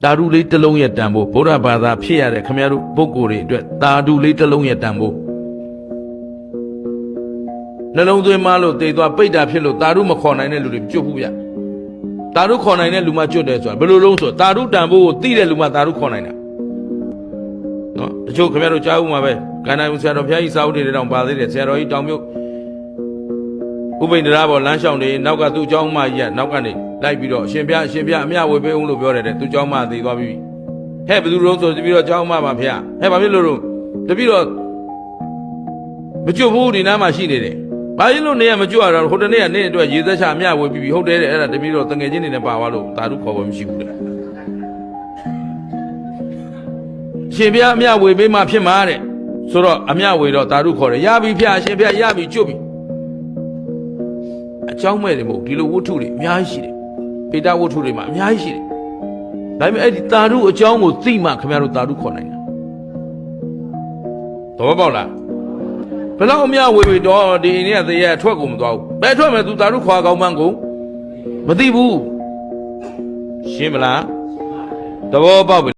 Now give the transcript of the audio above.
တာရုလေးတစ်လုံးရဲ့တန်ဖိုးဗုဒ္ဓဘာသာဖြစ်ရတဲ့ခမရတို့ပုဂ္ဂိုလ်တွေအတွက်တာရုလေးတစ်လုံးရဲ့တန်ဖိုးနှလုံးသွင်းမလို့တည်သွားပိတ်တာဖြစ်လို့တာရုမခေါ်နိုင်တဲ့လူတွေကျွတ်ဘူးဗျတာရုခေါ်နိုင်တဲ့လူမှကျွတ်တယ်ဆိုတာဘယ်လိုလုံးဆိုတာရုတန်ဖိုးကိုသိတဲ့လူမှတာရုခေါ်နိုင်တာနော်တချို့ခမရတို့ကြားဦးမှာပဲကန္နိုင်ဆရာတော်ဘုရားကြီးစာအုပ်တွေတောင်ပါသေးတယ်ဆရာတော်ကြီးတောင်မြုပ်ဥပိ္ပန္ဒရာပေါ်လမ်းလျှောက်နေနောက်ကသူ့เจ้าမကြီးကနောက်ကနေလိုက်ပြီးတော့အရှင်ဘုရားအမြဝေပေးအောင်လို့ပြောတယ်တဲ့သူเจ้าမသိသွားပြီဟဲ့ဘယ်သူလုံးဆိုတပြီးတော့เจ้าမပါဘုရားဟဲ့ဘာဖြစ်လို့လို့တပြီးတော့မကျွတ်ဘူးဒီနားမှာရှိနေတယ်ဘာဖြစ်လို့နေရမကျွတ်ရတော့ဟိုတနေ့ကနေအတွက်ရေသက်ချအမြဝေပြီးပြီဟုတ်တယ်တဲ့အဲ့ဒါတပြီးတော့တငယ်ချင်းတွေနဲ့ပါသွားလို့သာဓုခေါ်ဖို့မရှိဘူးတဲ့ရှင်ဘုရားအမြဝေပေးမှဖြစ်မှာတဲ့ဆိုတော့အမြဝေတော့သာဓုခေါ်တယ်ရပြီဖျားရှင်ဘုရားရပြီကျွတ်ပြီအเจ้าမဲ့တွေမဟုတ်ဒီလိုဝတ္ထုတွေအများကြီးရှိတယ်ပေတဝတ္ထုတွေမှာအများကြီးရှိတယ်ဒါပေမဲ့အဲ့ဒီသာဓုအကြောင်းကိုသိမှခင်ဗျားတို့သာဓုခေါ်နိုင်တာသဘောပေါက်လားဘယ်တော့အမြဝေတော့ဒီအိန္ဒိယသေရအထွက်ကိုမသွားဘူးဘယ်ထွက်မဲ့သူသာဓုခွာကောင်းမှန်းကိုမသိဘူးရှင်းမလားသဘောပေါက်ပြီ